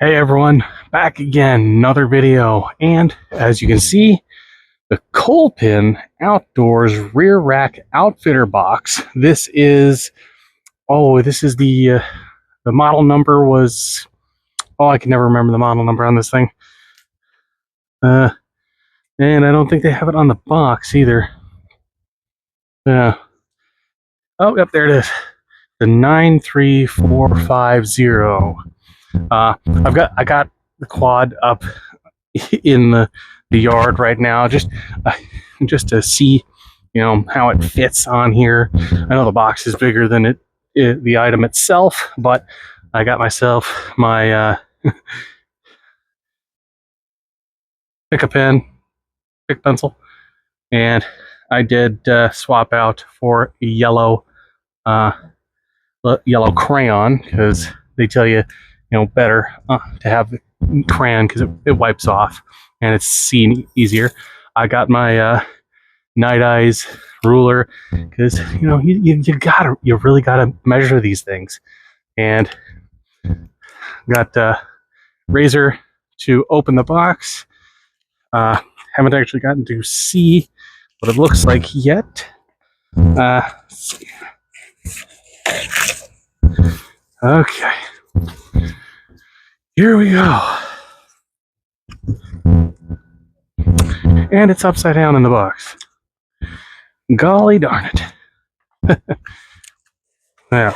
Hey everyone, back again, another video, and as you can see, the Kolpin Outdoors Rear Rack Outfitter Box. This is the model number was, I can never remember the model number on this thing. And I don't think they have it on the box either. Yeah. Oh, yep, there it is. The 93450. I got the quad up in the yard right now, just to see, how it fits on here. I know the box is bigger than the item itself, but I got myself my pick a pen, pick pencil, and I did swap out for a yellow crayon, because they tell you, better to have the crayon because it wipes off and it's seen easier. I got my Night Eyes ruler because you really gotta measure these things, and got razor to open the box. Haven't actually gotten to see what it looks like yet. Let's see. Okay, here we go. And it's upside down in the box. Golly darn it. Now,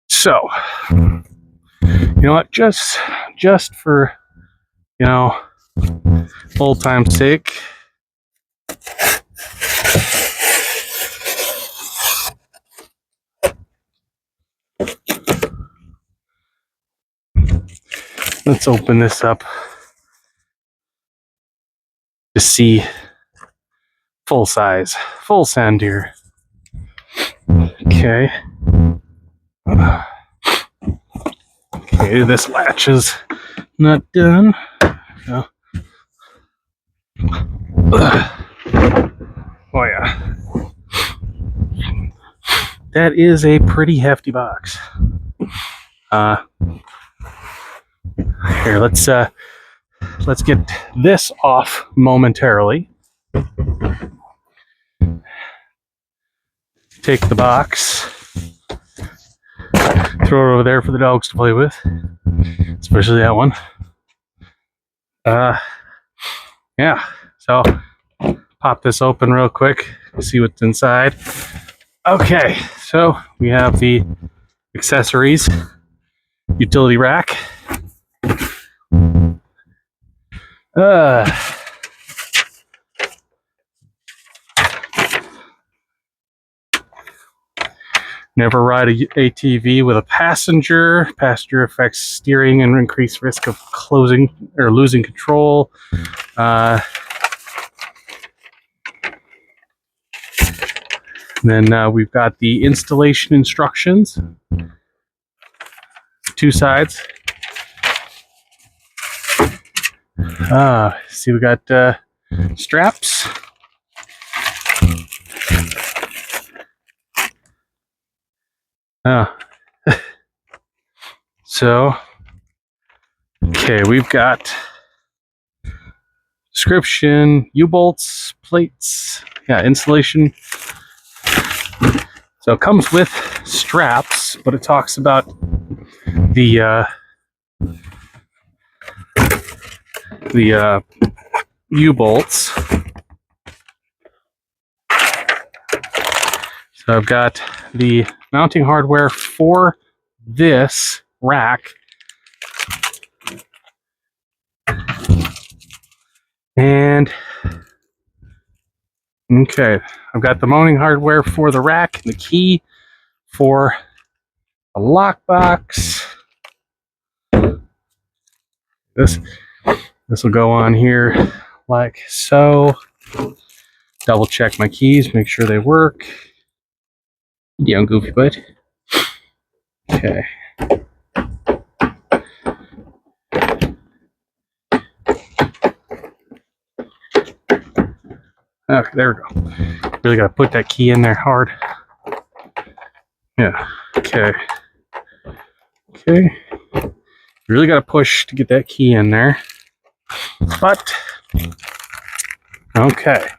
so, you know what, just for, old time's sake, let's open this up to see full size, full sand deer. Okay. Okay, this latch is not done. No. Oh yeah. That is a pretty hefty box. Here, let's get this off momentarily. Take the box, throw it over there for the dogs to play with, especially that one. Yeah, so pop this open real quick, see what's inside. Okay, so we have the accessories, utility rack. Never ride a ATV with a passenger. Passenger affects steering and increased risk of losing control. Then we've got the installation instructions. Two sides. See, we got straps. So, okay, we've got description, U-bolts, plates, installation. So it comes with straps, but it talks about the U-bolts. So I've got the mounting hardware for this rack. And okay, I've got the mounting hardware for the rack, and the key for a lockbox. This will go on here like so. Double check my keys, make sure they work. Down, goofy butt. Okay. Okay, there we go. Really gotta put that key in there hard. Yeah. Okay. Okay. really got to push to get that key in there. But, okay.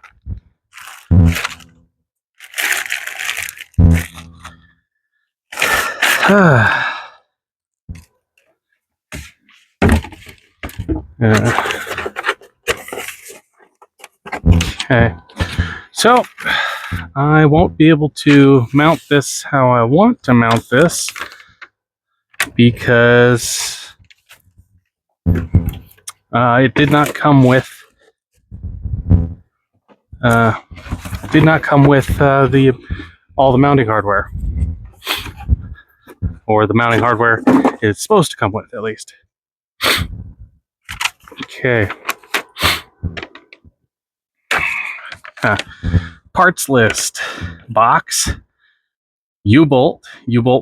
Okay. So, I won't be able to mount this how I want to mount this because it did not come with the all the mounting hardware, or the mounting hardware is supposed to come with, at least. Okay. Parts list: box, U-bolt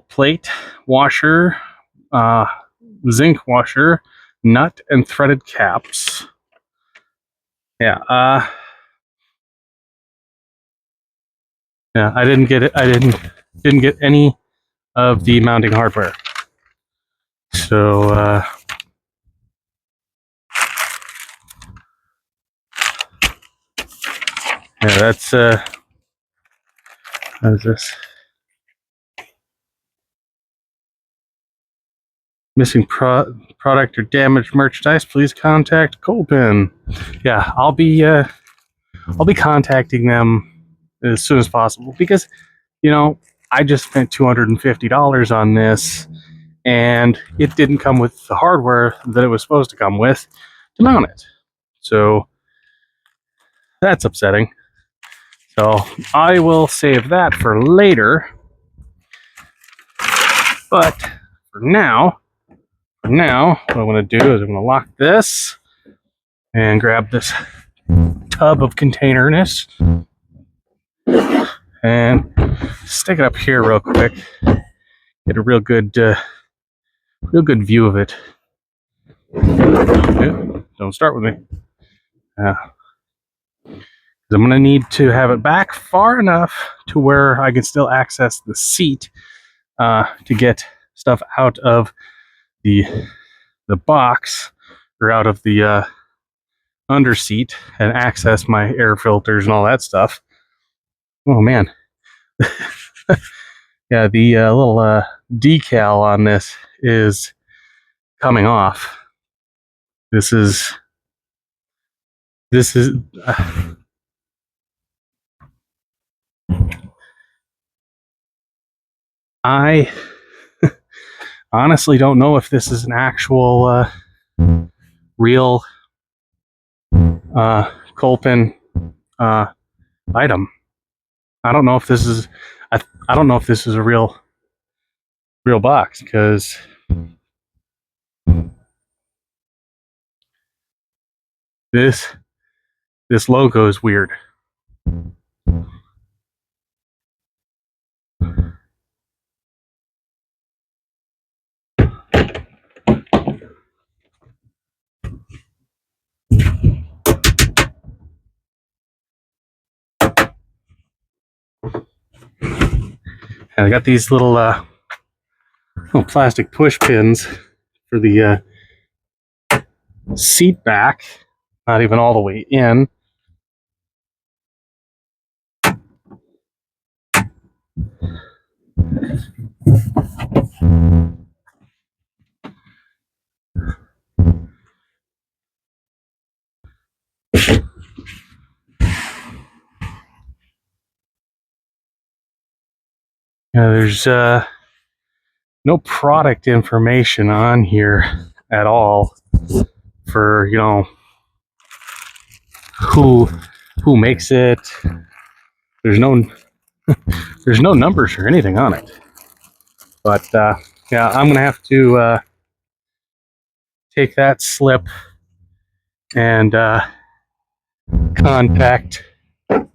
plate, washer, zinc washer, nut and threaded caps. Yeah. Yeah. I didn't get it. I didn't get any of the mounting hardware. So. Yeah. That's. What is this? Missing product or damaged merchandise, please contact Kolpin. Yeah, I'll be contacting them as soon as possible, because I just spent $250 on this, and it didn't come with the hardware that it was supposed to come with to mount it. So that's upsetting. So I will save that for later. But for now, what I'm going to do is I'm going to lock this and grab this tub of containerness and stick it up here real quick. Get a real good view of it. Yeah, don't start with me. I'm going to need to have it back far enough to where I can still access the seat to get stuff out of the box, or out of the under seat, and access my air filters and all that stuff. Oh man. Yeah, the little decal on this is coming off. This is I honestly don't know if this is an actual real Kolpin item. I don't know if this is I don't know if this is a real box, because this logo is weird. And I got these little plastic push pins for the seat back, not even all the way in. There's no product information on here at all for who makes it. There's no numbers or anything on it. But yeah, I'm gonna have to take that slip and contact. I'm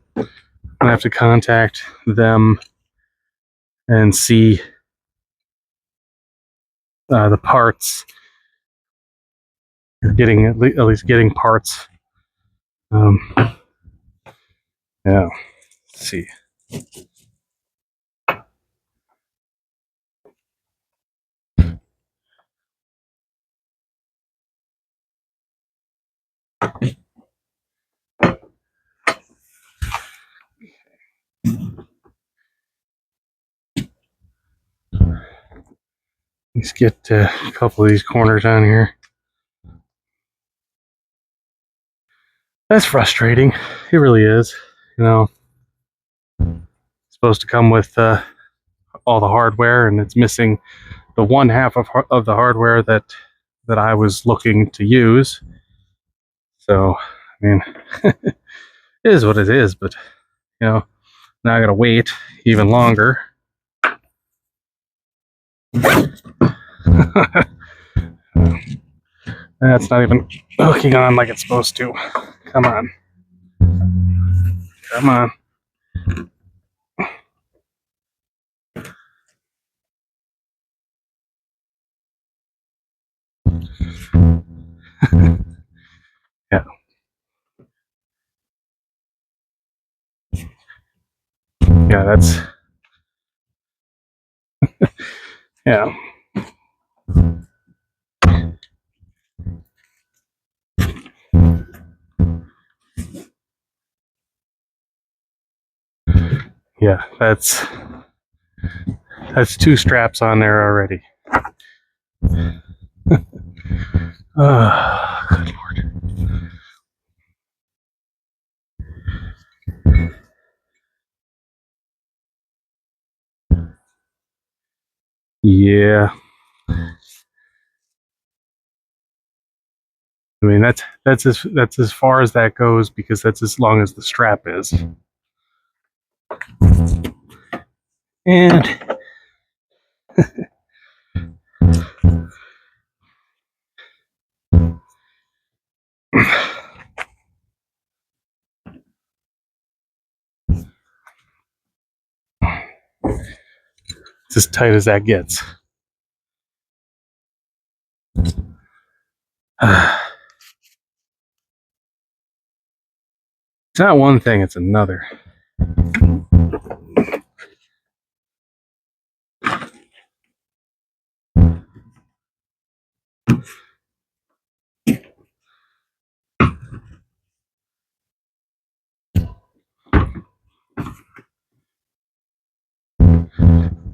gonna have to contact them and see the parts, or getting at least getting parts. Yeah, let's see. Let's get a couple of these corners on here. That's frustrating. It really is. You know, it's supposed to come with all the hardware, and it's missing the one half of the hardware that I was looking to use. So, I mean, it is what it is. But now I gotta wait even longer. That's not even hooking on like it's supposed to. Come on. Come on. Yeah. Yeah, that's yeah. Yeah, that's two straps on there already. Good Lord. Yeah. I mean that's as far as that goes because that's as long as the strap is. And it's as tight as that gets. It's not one thing, it's another.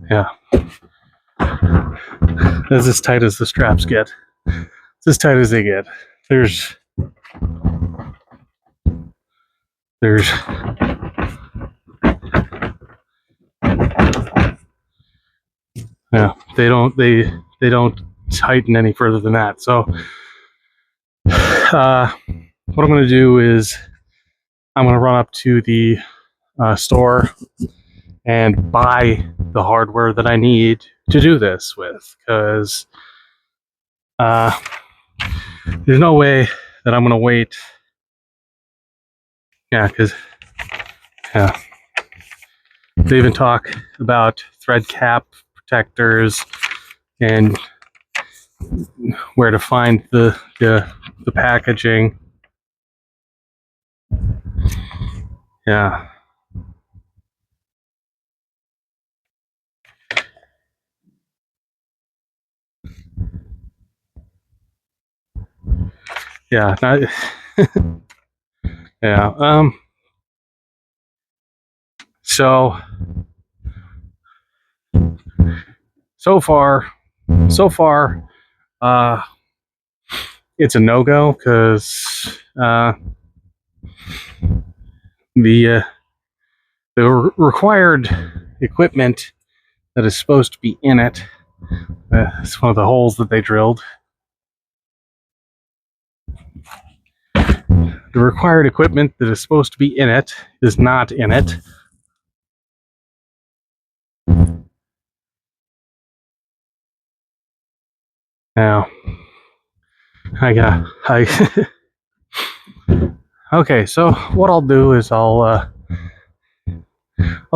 Yeah. That's as tight as the straps get. It's as tight as they get. There's there's yeah, they don't tighten any further than that. So what I'm gonna do is I'm gonna run up to the store and buy the hardware that I need to do this with, because uh, there's no way that I'm gonna wait. Yeah, because yeah, they even talk about thread cap protectors and where to find the packaging. Yeah, yeah, not, yeah. So so far, so far, uh, it's a no go because the required equipment that is supposed to be in it. It's one of the holes that they drilled. The required equipment that is supposed to be in it is not in it. Now, I okay. So what I'll do is I'll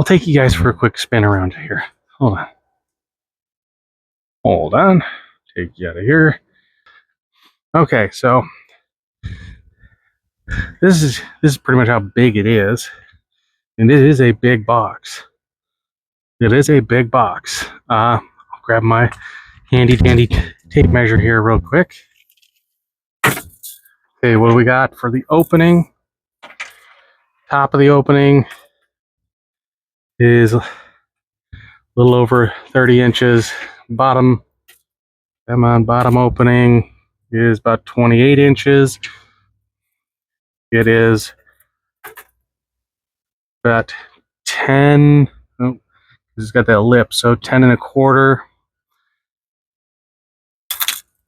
take you guys for a quick spin around here. Hold on. Hold on. Take you out of here. Okay, so this is pretty much how big it is, and it is a big box. It is a big box. I'll grab my handy dandy tape measure here real quick. Okay, what do we got for the opening? Top of the opening is a little over 30 inches. Bottom Come on, bottom opening is about 28 inches. It is about 10, oh, it's got that lip, so 10 and a quarter.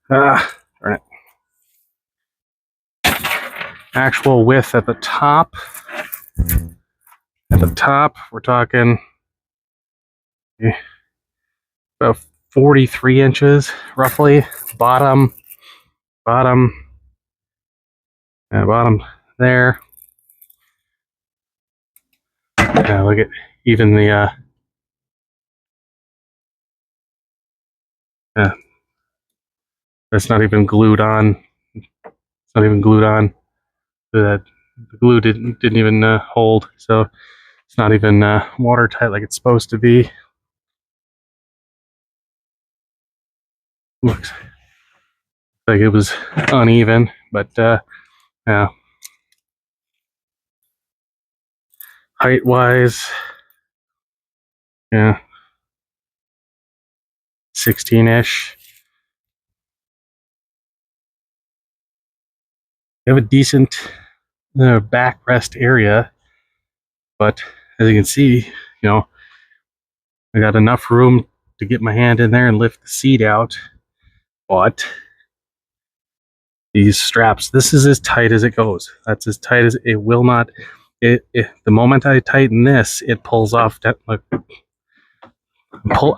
Darn it. Actual width at the top. At the top, we're talking about 43 inches, roughly. Bottom, bottom there. Look at even the that's not even glued on. It's not even glued on. The glue didn't even hold, so it's not even watertight like it's supposed to be. Looks like it was uneven, but yeah. Height wise, yeah, 16-ish. You have a decent backrest area, but as you can see, I got enough room to get my hand in there and lift the seat out. But these straps, this is as tight as it goes. That's as tight as it will not. The moment I tighten this, it pulls off. Look,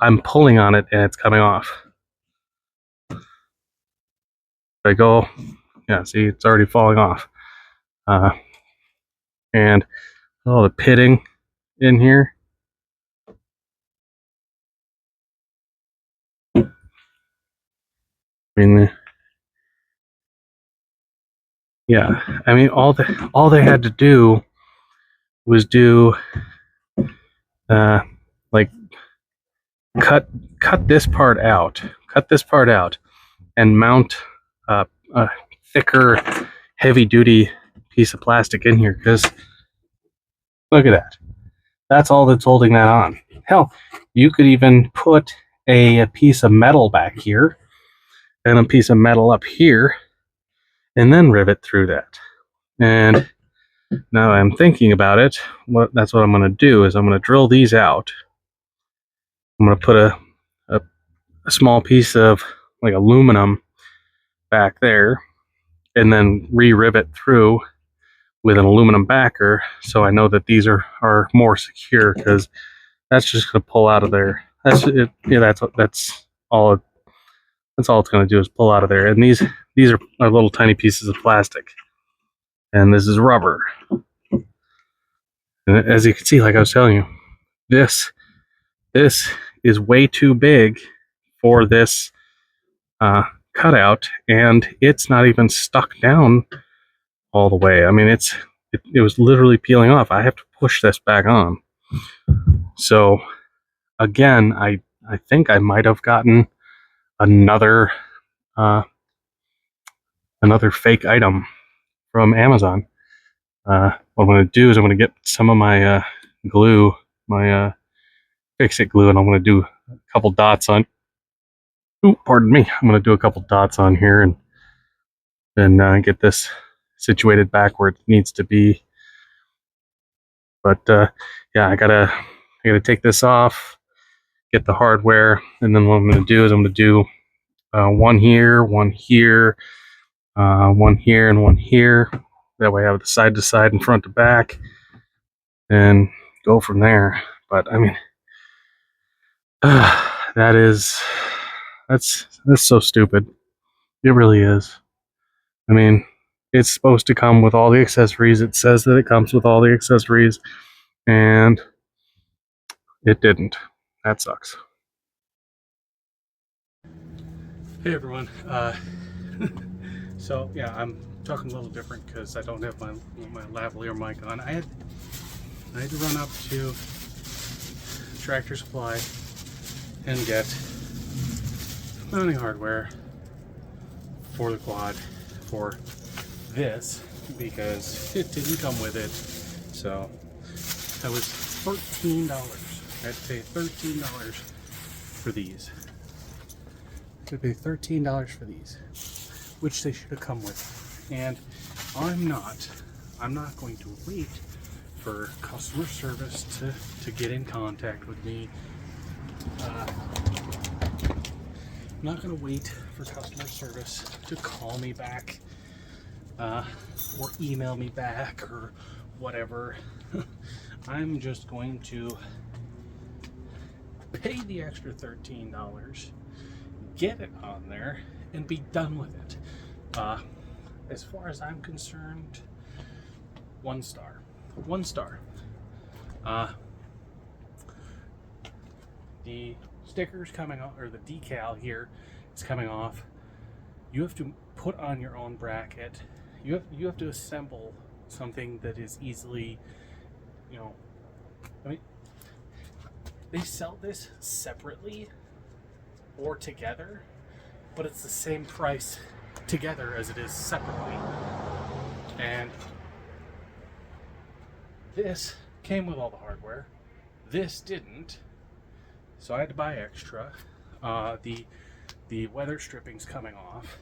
I'm pulling on it and it's coming off. If I go, yeah, see, it's already falling off. And the pitting in here. I mean, yeah, I mean, all they had to do was do like cut this part out, and mount a thicker, heavy-duty piece of plastic in here. Because look at that. That's all that's holding that on. Hell, you could even put a piece of metal back here and a piece of metal up here, and then rivet through that. And now I'm thinking about it, that's what I'm going to do is I'm going to drill these out. I'm going to put a small piece of like aluminum back there and then re-rivet through with an aluminum backer, so I know that these are more secure, because that's just going to pull out of there. That's it. Yeah, that's all. That's all it's going to do is pull out of there. And these are little tiny pieces of plastic, and this is rubber. And as you can see, like I was telling you, this is way too big for this cutout, and it's not even stuck down all the way. I mean, it was literally peeling off. I have to push this back on. So again, I think I might have gotten another fake item from Amazon. What I'm going to do is I'm going to get some of my glue, my fix-it glue, and I'm going to do a couple dots on. Ooh, pardon me. I'm going to do a couple dots on here and then get this situated back where it needs to be. But yeah, I gotta take this off, get the hardware, and then what I'm going to do is I'm going to do one here, one here, one here, and one here. That way I have the side to side and front to back, and go from there. But I mean, that's so stupid. It really is. I mean, it's supposed to come with all the accessories. It says that it comes with all the accessories, and it didn't. That sucks. Hey everyone. So yeah, I'm talking a little different because I don't have my lavalier mic on. I had to run up to Tractor Supply and get mounting hardware for the quad for this, because it didn't come with it. So that was $13. I had to pay $13 for these. to pay $13 for these, which they should have come with. And I'm not going to wait for customer service to get in contact with me. I'm not going to wait for customer service to call me back or email me back or whatever. I'm just going to pay the extra $13, get it on there, and be done with it. As far as I'm concerned, 1 star. 1 star. The sticker's coming off, or the decal here is coming off. You have to put on your own bracket. You have to assemble something that is easily, I mean, they sell this separately or together, but it's the same price together as it is separately. And this came with all the hardware. This didn't, so I had to buy extra. The weather stripping's coming off.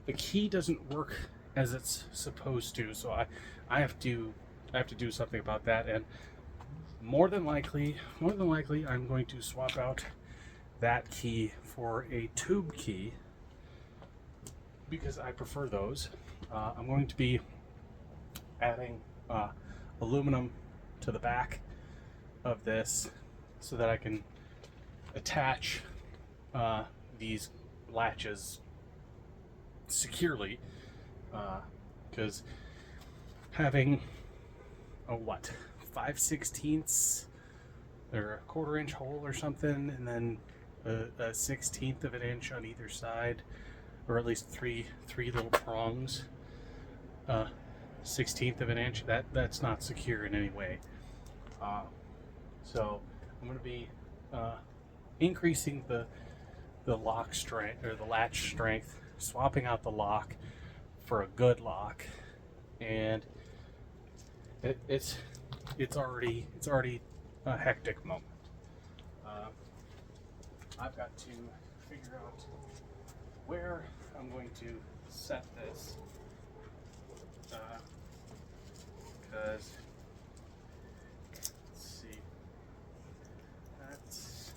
The key doesn't work as it's supposed to, so I have to do something about that. And more than likely, I'm going to swap out that key for a tube key because I prefer those. I'm going to be adding aluminum to the back of this so that I can attach these latches securely, because having a 5/16 or a 1/4 inch hole or something, and then a 1/16 of an inch on either side, or at least three little prongs, 1/16 of an inch, that's not secure in any way. So I'm going to be increasing the lock strength, or the latch strength, swapping out the lock for a good lock, and it's already a hectic moment. I've got to figure out where I'm going to set this, because let's see, that's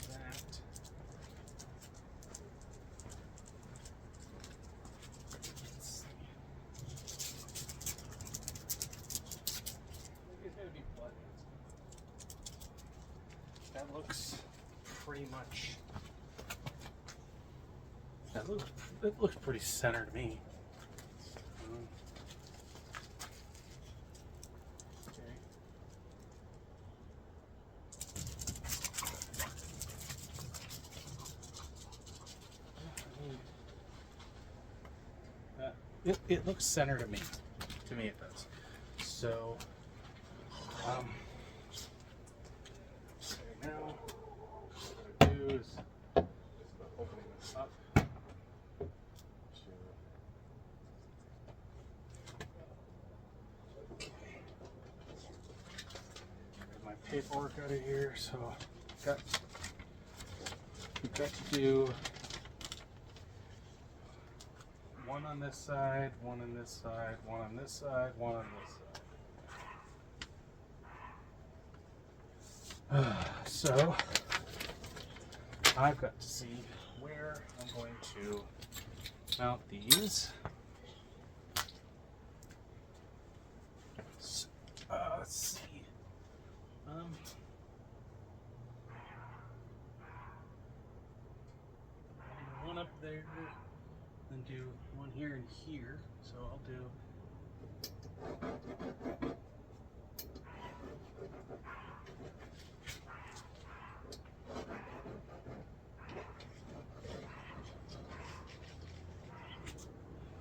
that. Let's see. It's gonna be buttons. That looks pretty much. That looks pretty center to me. Okay. It looks center to me. To me, it does. So, now what I do is just opening this up. Get my paperwork out of here. So, we've got to do one on this side, one on this side, one on this side, one on this side. So I've got to see where I'm going to mount these. Let's see. One up there, and do one here and here. So I'll do.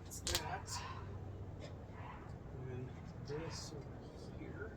That's that. And this over here.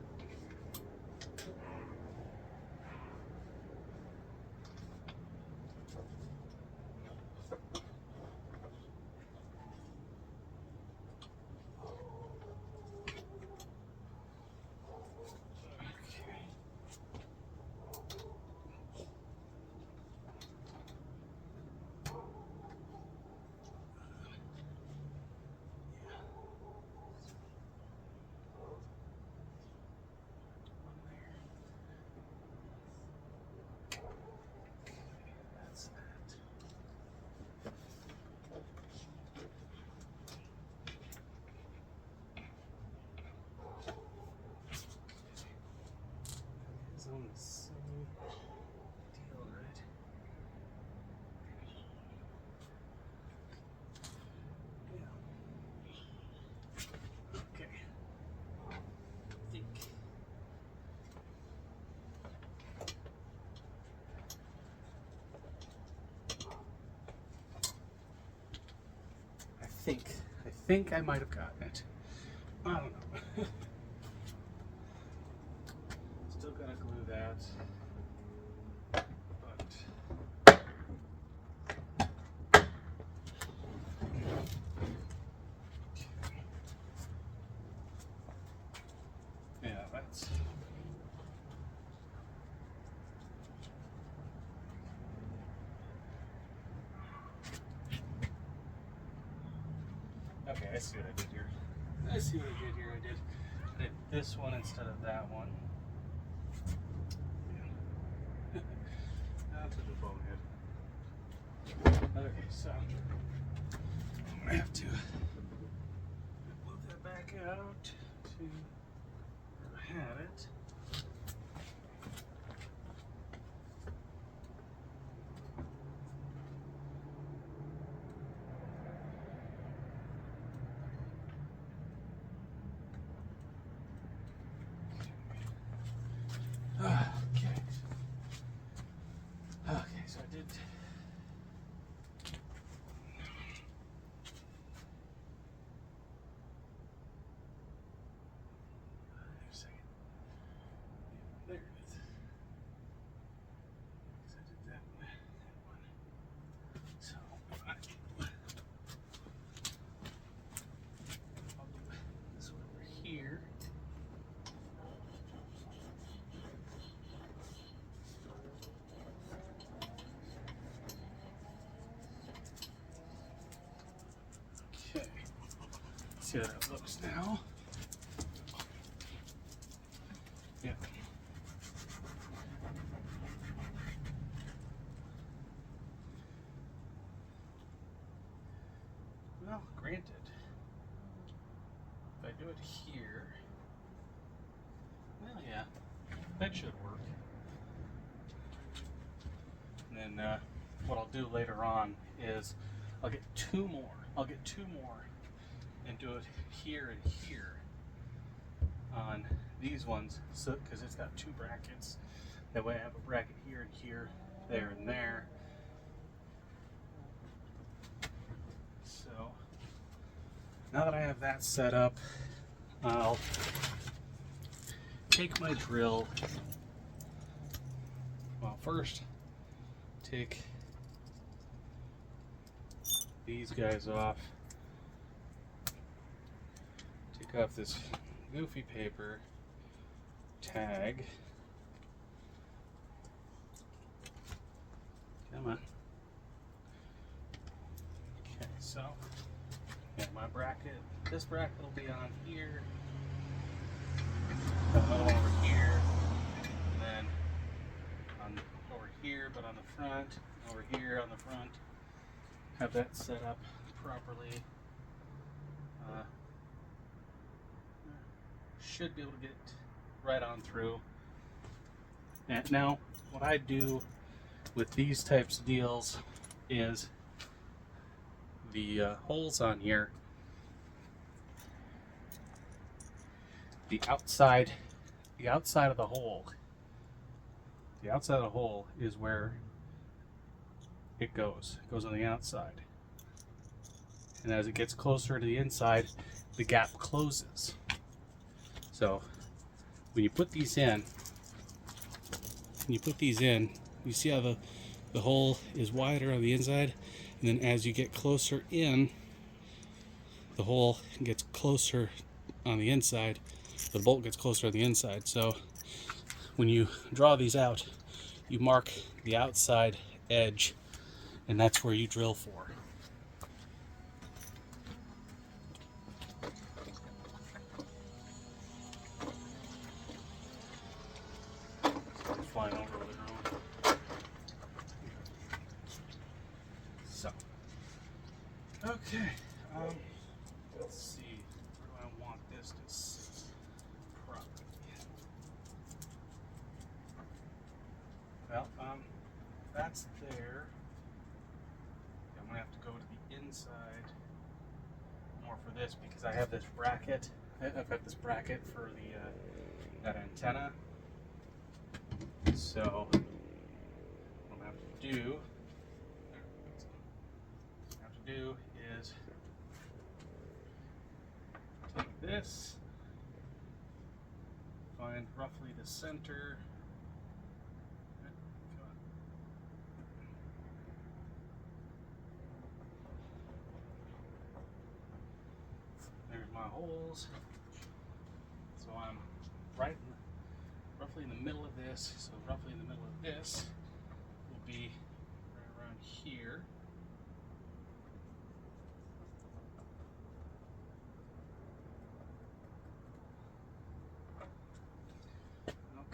think I might have gotten it. I don't know. Still gotta glue that. But yeah, that's okay. I see what I did here. I did this one instead of that one. Yeah. That's a good bonehead. Okay, so I'm gonna have to move that back out to where I had it. Okay. Okay, so I did. There it is. So I did that one. So I'll do this one over here. Okay. See how that looks now. Yeah. Well, granted, if I do it here, well, yeah, that should work. And then what I'll do later on is I'll get two more. And do it here and here on these ones, so because it's got two brackets. That way I have a bracket here and here, there and there. So now that I have that set up, I'll take my drill. Well, first take these guys off. Take off this goofy paper tag. Come on. Okay, so yeah, my bracket, this bracket will be on here. Another one over here, and then on over here, but on the front, over here on the front. Have that set up properly. Should be able to get right on through. And now, what I do with these types of deals is the holes on here, the outside of the hole. The outside of the hole is where it goes. It goes on the outside. And as it gets closer to the inside, the gap closes. So when you put these in, you see how the hole is wider on the inside, and then as you get closer in, the hole gets closer on the inside, the bolt gets closer on the inside. So when you draw these out, you mark the outside edge, and that's where you drill for. Flying over the drone. So, okay. Let's see. Where do I want this to sit properly? Well, that's there. I'm gonna have to go to the inside more for this because I have this bracket. I've got this bracket for the that antenna. So what I'm gonna have to do is this, find roughly the center. There's my holes. So I'm roughly in the middle of this. So roughly in the middle of this will be right around here.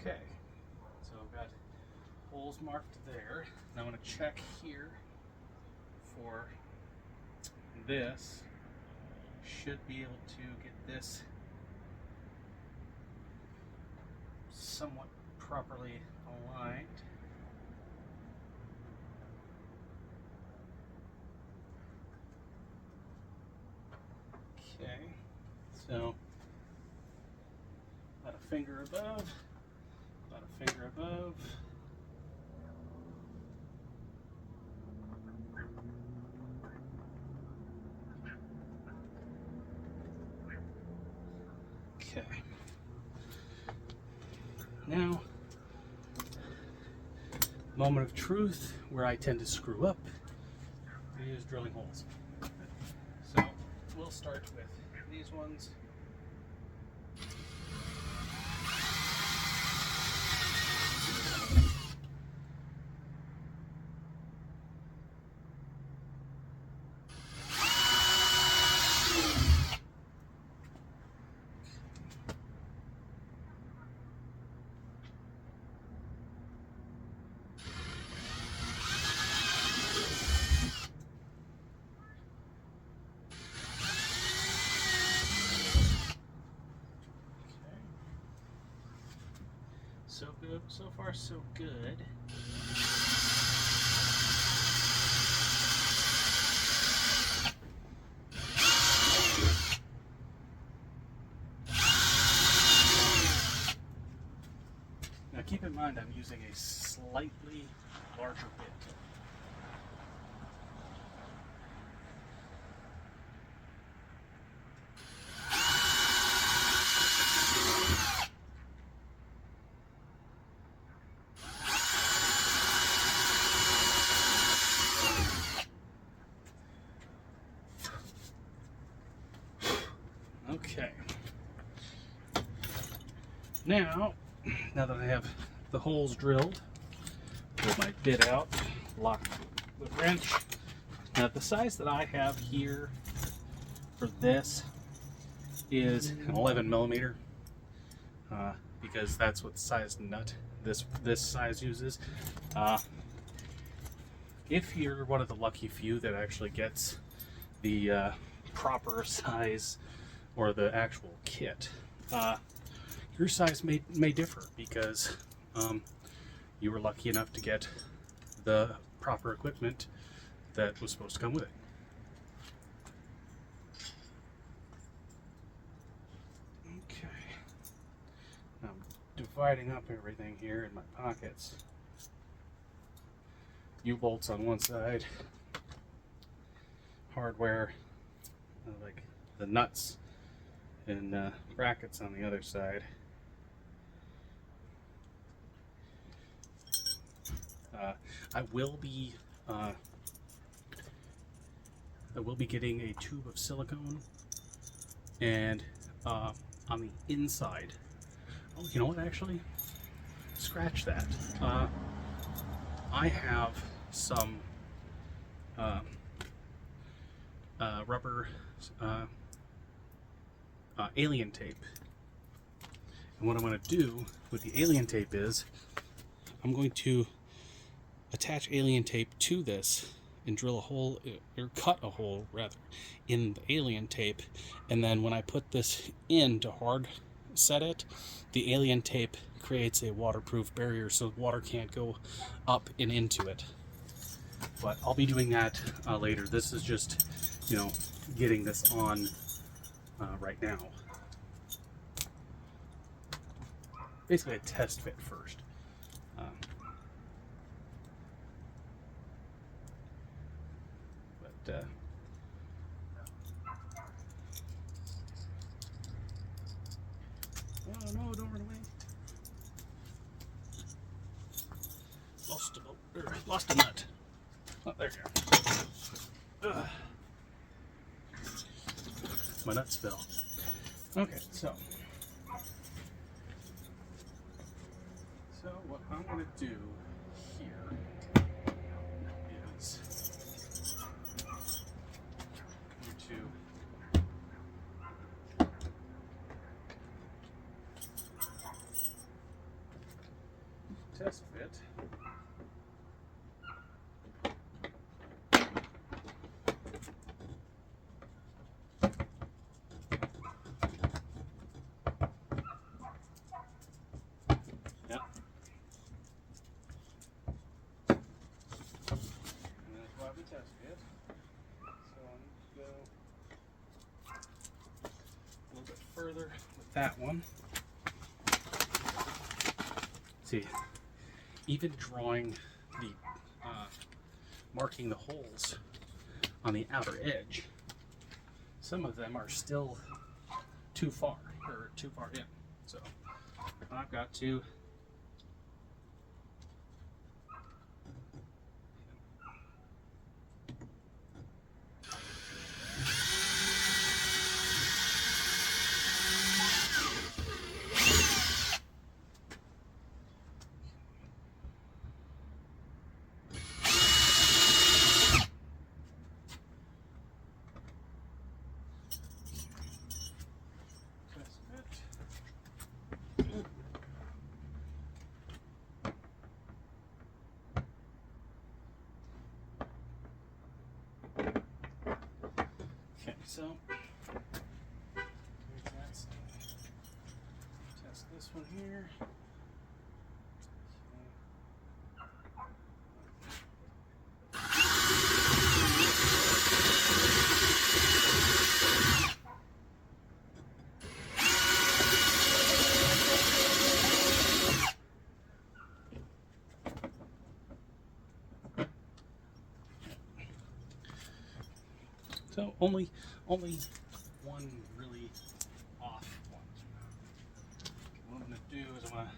Okay, so I've got holes marked there. Now I'm going to check here for this. Should be able to get this somewhat properly aligned. Okay, so about a finger above, about a finger above. Okay. Now, moment of truth where I tend to screw up is drilling holes. So we'll start with these ones. So good, so far so good. Now keep in mind I'm using a slightly larger bit. Okay. Now that I have the holes drilled, pull my bit out, lock the wrench. Now the size that I have here for this is an 11 millimeter, because that's what size nut this size uses. If you're one of the lucky few that actually gets the proper size or the actual kit, your size may differ because you were lucky enough to get the proper equipment that was supposed to come with it. Okay, now I'm dividing up everything here in my pockets. U-bolts on one side, hardware, like the nuts and brackets on the other side. I will be getting a tube of silicone, and on the inside, oh, you know what, actually, scratch that. I have some rubber alien tape, and what I'm going to do with the alien tape is I'm going to attach alien tape to this and drill a hole, or cut a hole rather, in the alien tape, and then when I put this in to hard set it, the alien tape creates a waterproof barrier so water can't go up and into it. But I'll be doing that later. This is just, getting this on right now. Basically a test fit first. lost a nut. Oh, there you go. Ugh. My nut spill. Okay, so what I'm going to do here is to test fit. Yep. And that's why we test fit. So I need to go a little bit further with that one. See, even drawing the, marking the holes on the outer edge, some of them are still too far in. So I've got to so that's, test this one here. So only one really off one. What I'm going to do is I'm going to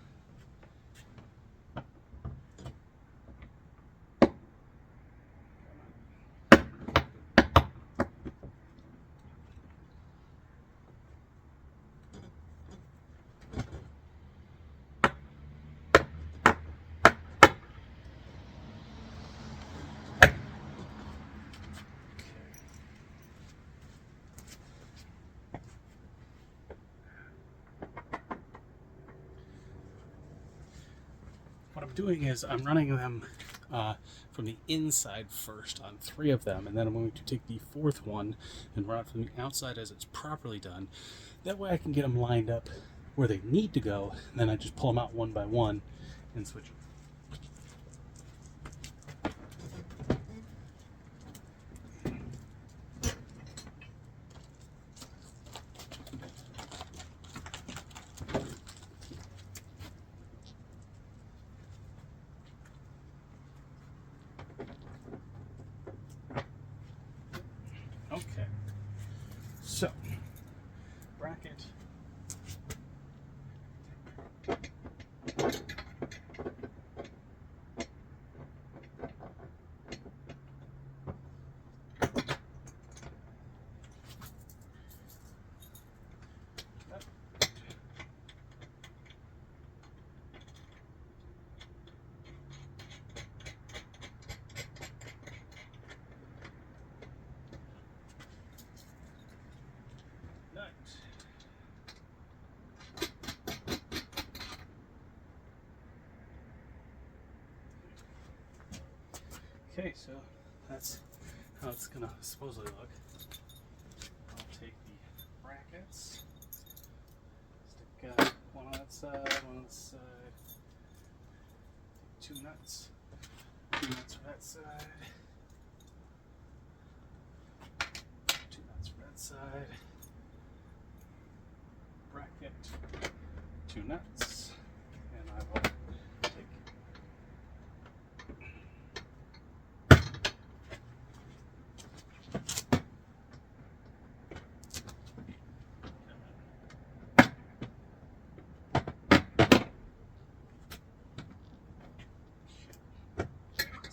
what I'm doing is I'm running them from the inside first on 3 of them, and then I'm going to take the 4th one and run it from the outside as it's properly done. That way I can get them lined up where they need to go, and then I just pull them out one by one and switch them. Okay, so bracket. Okay, so that's how it's gonna supposedly look. I'll take the brackets, stick one on that side, one on this side, 2 nuts, 2 nuts for that side, 2 nuts for that side, bracket, 2 nuts, and I will take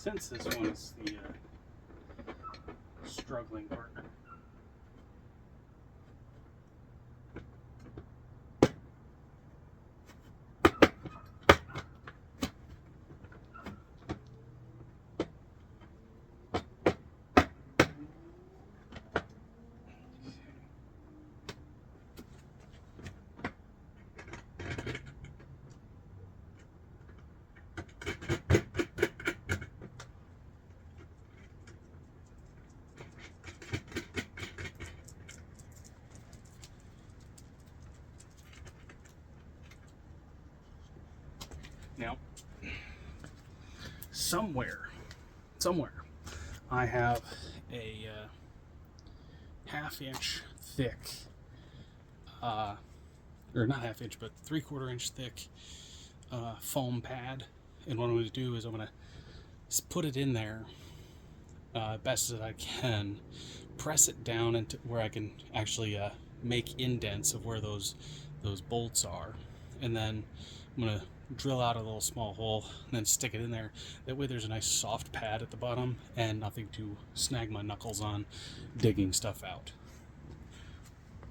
since this one is the struggling partner. Now, somewhere, I have a half-inch thick, or not half-inch, but 3/4 inch thick foam pad. And what I'm going to do is I'm going to put it in there best as I can, press it down into where I can actually make indents of where those bolts are, and then I'm going to drill out a little small hole and then stick it in there. That way there's a nice soft pad at the bottom and nothing to snag my knuckles on digging stuff out,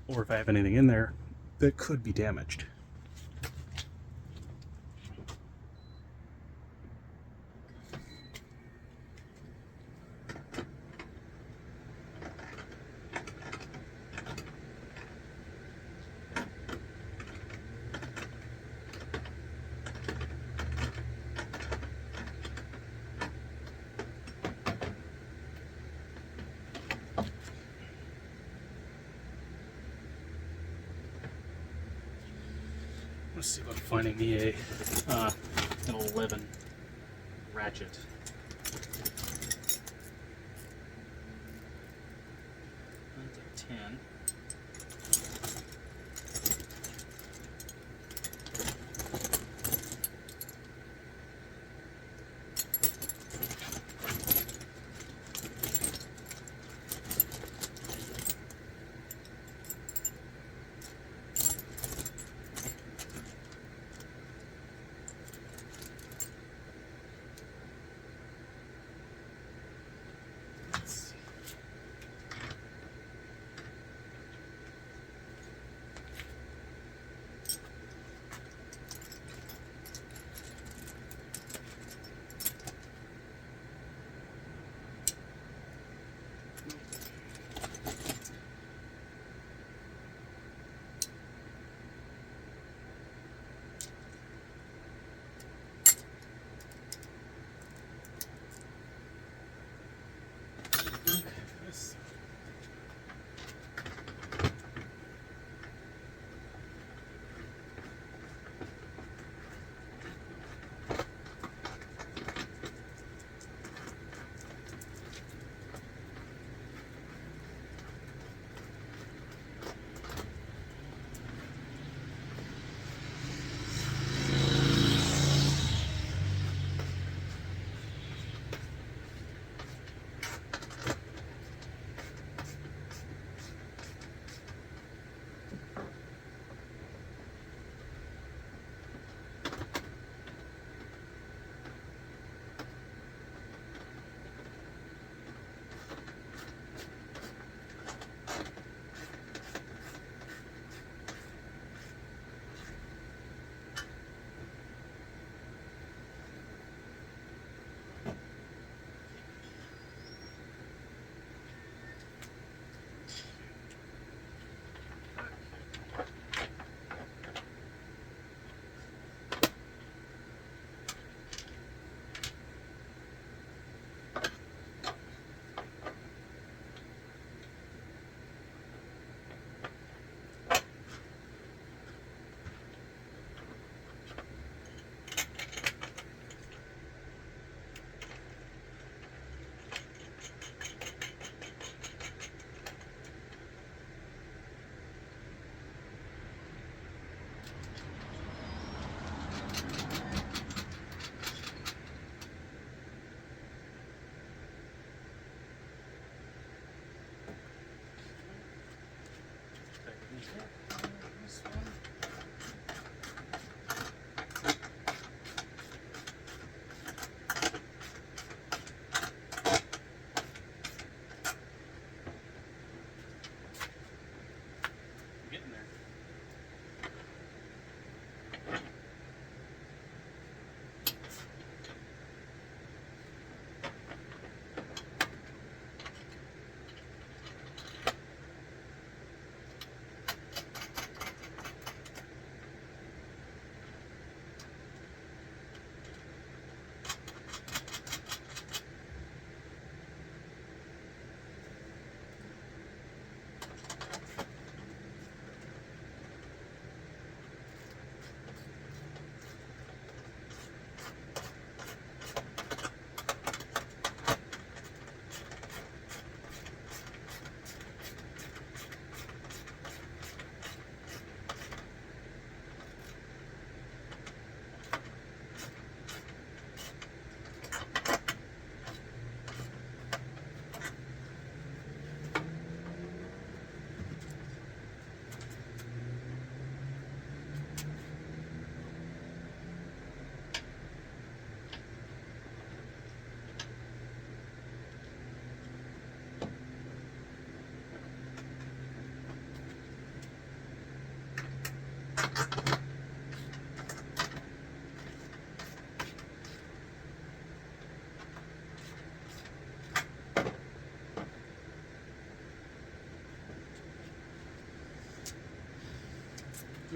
or if I have anything in there that could be damaged. Let's see if I'm finding me an 11 ratchet. That's a 10.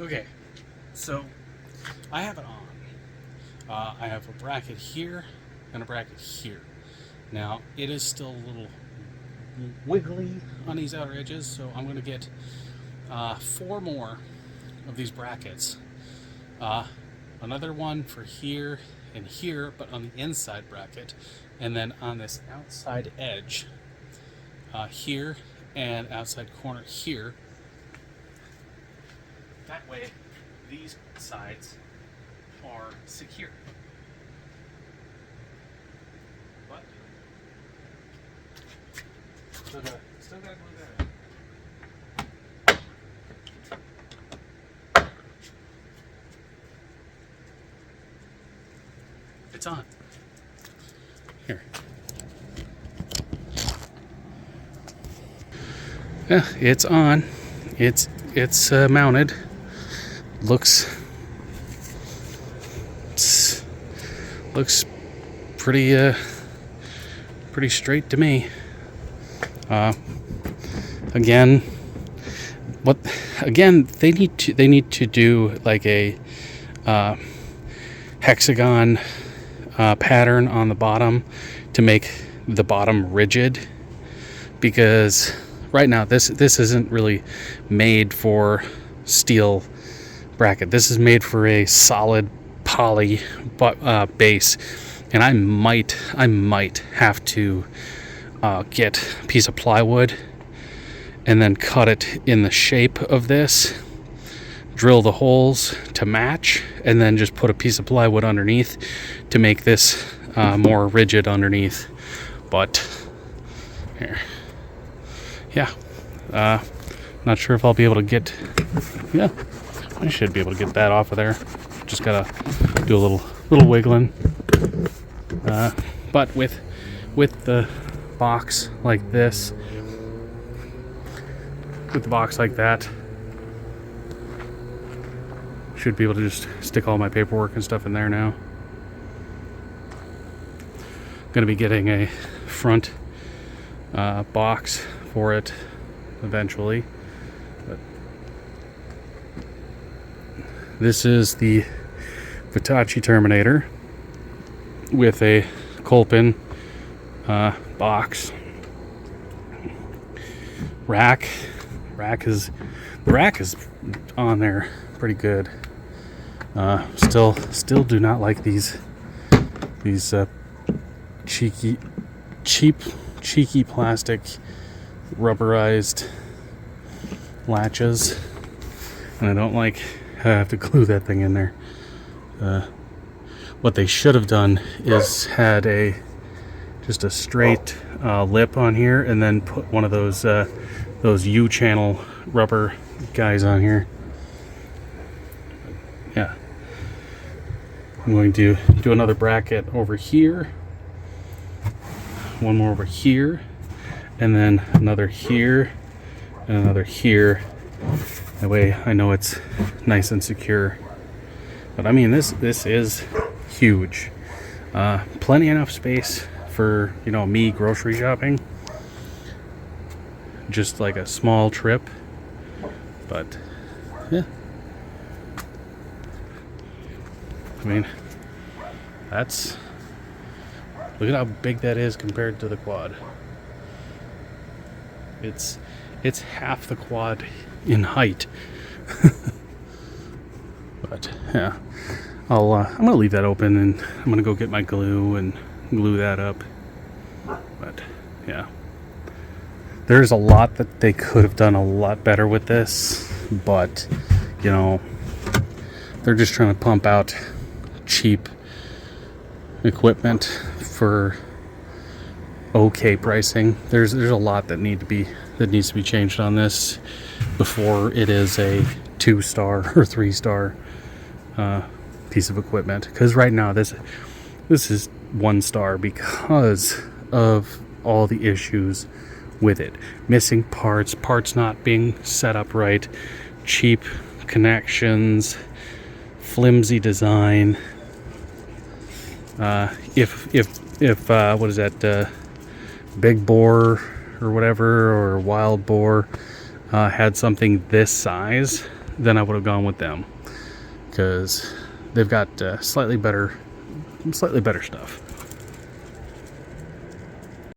Okay, so I have it on. I have a bracket here and a bracket here. Now, it is still a little wiggly on these outer edges, so I'm going to get 4 more of these brackets. Another one for here and here, but on the inside bracket, and then on this outside edge here and outside corner here. That way, these sides are secure. But still gotta glue that in. It's on. Here. Yeah, it's on. It's mounted. Looks pretty straight to me. Again, they need to do like a hexagon pattern on the bottom to make the bottom rigid, because right now this isn't really made for steel bracket. This is made for a solid poly base, and I might have to get a piece of plywood and then cut it in the shape of this, drill the holes to match, and then just put a piece of plywood underneath to make this more rigid underneath. But here, yeah, not sure if I'll be able to get, yeah, I should be able to get that off of there. Just gotta do a little wiggling. But with the box like this, with the box like that, should be able to just stick all my paperwork and stuff in there now. Gonna be getting a front box for it eventually. But this is the Hitachi Terminator with a Kolpin box. The rack is on there pretty good. Still do not like these cheeky plastic rubberized latches, and I don't like how I have to glue that thing in there. What they should have done is had just a straight lip on here, and then put one of those U-channel rubber guys on here. Yeah, I'm going to do another bracket over here, one more over here, and then another here and another here. That way I know it's nice and secure. But I mean, this is huge. Plenty enough space for, me grocery shopping. Just like a small trip. But yeah, I mean, look at how big that is compared to the quad. It's half the quad in height. But yeah, I'm gonna leave that open, and I'm gonna go get my glue and glue that up. But yeah, there's a lot that they could have done a lot better with this, but they're just trying to pump out cheap equipment for okay pricing. There's a lot that needs to be changed on this before it is a 2-star or 3-star piece of equipment. Because right now this is 1-star because of all the issues with it. Missing parts not being set up right, cheap connections, flimsy design. If what is that, Big Boar or whatever, or Wild Boar had something this size, then I would have gone with them, because they've got slightly better stuff.